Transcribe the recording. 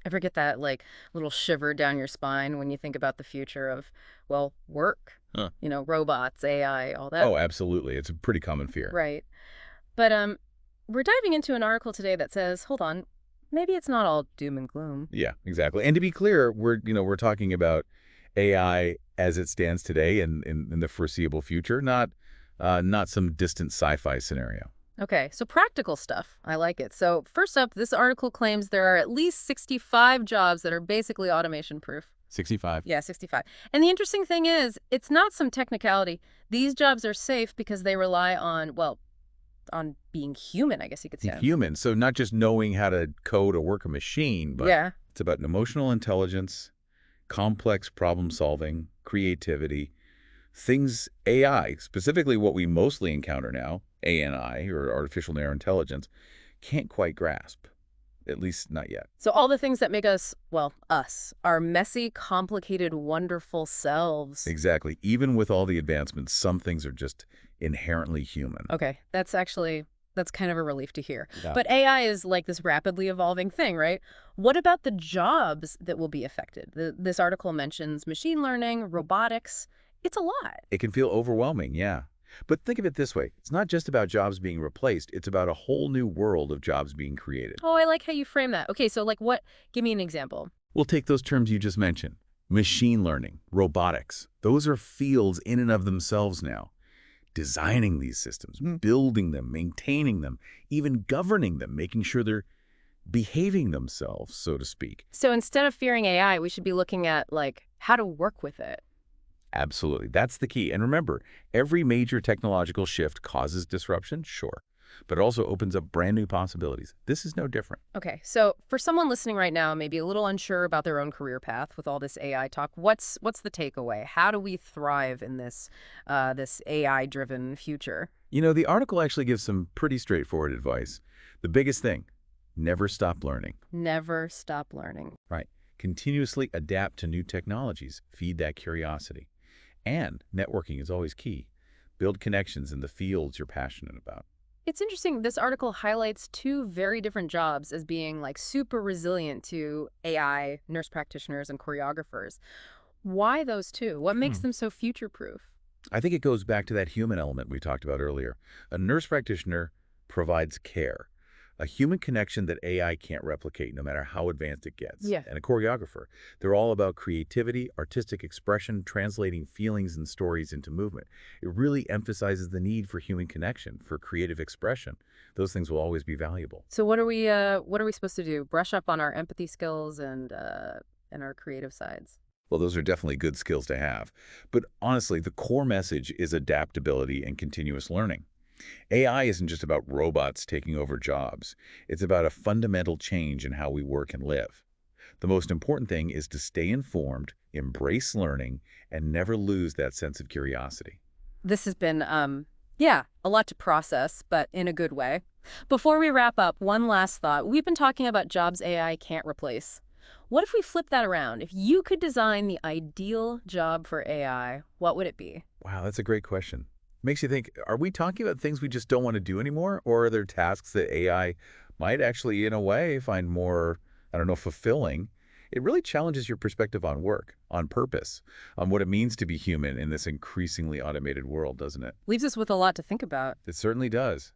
Ever get that like little shiver down your spine when you think about the future of, well, work, Huh. robots, AI, all that, Oh, absolutely. It's a pretty common fear. right? But we're diving into an article today that says, hold on, maybe it's not all doom and gloom. Yeah, exactly. And to be clear, we're talking about AI as it stands today and in the foreseeable future, not some distant sci-fi scenario. Okay, so practical stuff. I like it. So first up, this article claims there are at least 65 jobs that are basically automation proof. 65. Yeah, 65. And the interesting thing is, it's not some technicality. These jobs are safe because they rely on, well, on being human, I guess you could say. Human. So not just knowing how to code or work a machine, but Yeah. it's about emotional intelligence, complex problem solving, creativity, things AI, specifically what we mostly encounter now, ANI or artificial narrow intelligence, can't quite grasp, at least not yet. So all the things that make us, well, us, our messy, complicated, wonderful selves. Exactly. Even with all the advancements, some things are just inherently human. Okay, that's kind of a relief to hear. Yeah. But AI is like this rapidly evolving thing, right? What about the jobs that will be affected? This article mentions machine learning, robotics. It's a lot. It can feel overwhelming, yeah. But think of it this way. It's not just about jobs being replaced. It's about a whole new world of jobs being created. Oh, I like how you frame that. Okay, so like what? Give me an example. We'll take those terms you just mentioned. Machine learning, robotics. Those are fields in and of themselves now. Designing these systems, building them, maintaining them, even governing them, making sure they're behaving themselves, so to speak. So instead of fearing AI, we should be looking at like how to work with it. Absolutely. That's the key. And remember, every major technological shift causes disruption, sure, but it also opens up brand new possibilities. This is no different. Okay, so for someone listening right now, maybe a little unsure about their own career path with all this AI talk, what's the takeaway? How do we thrive in this AI-driven future? The article actually gives some pretty straightforward advice. The biggest thing, never stop learning. Never stop learning. Right. Continuously adapt to new technologies. Feed that curiosity. And networking is always key. Build connections in the fields you're passionate about. It's interesting. This article highlights two very different jobs as being like super resilient to AI, nurse practitioners, and choreographers. Why those two? What makes Hmm. them so future-proof? I think it goes back to that human element we talked about earlier. A nurse practitioner provides care, a human connection that AI can't replicate no matter how advanced it gets. Yeah. And a choreographer, they're all about creativity, artistic expression, translating feelings and stories into movement. It really emphasizes the need for human connection, for creative expression. Those things will always be valuable. So what are we supposed to do? Brush up on our empathy skills and our creative sides. Well, those are definitely good skills to have. But honestly, the core message is adaptability and continuous learning. AI isn't just about robots taking over jobs. It's about a fundamental change in how we work and live. The most important thing is to stay informed, embrace learning, and never lose that sense of curiosity. This has been yeah, a lot to process, but in a good way. Before we wrap up, one last thought. We've been talking about jobs AI can't replace. What if we flip that around? If you could design the ideal job for AI, what would it be? Wow, that's a great question. Makes you think, are we talking about things we just don't want to do anymore? Or are there tasks that AI might actually, in a way, find more, I don't know, fulfilling? It really challenges your perspective on work, on purpose, on what it means to be human in this increasingly automated world, doesn't it? Leaves us with a lot to think about. It certainly does.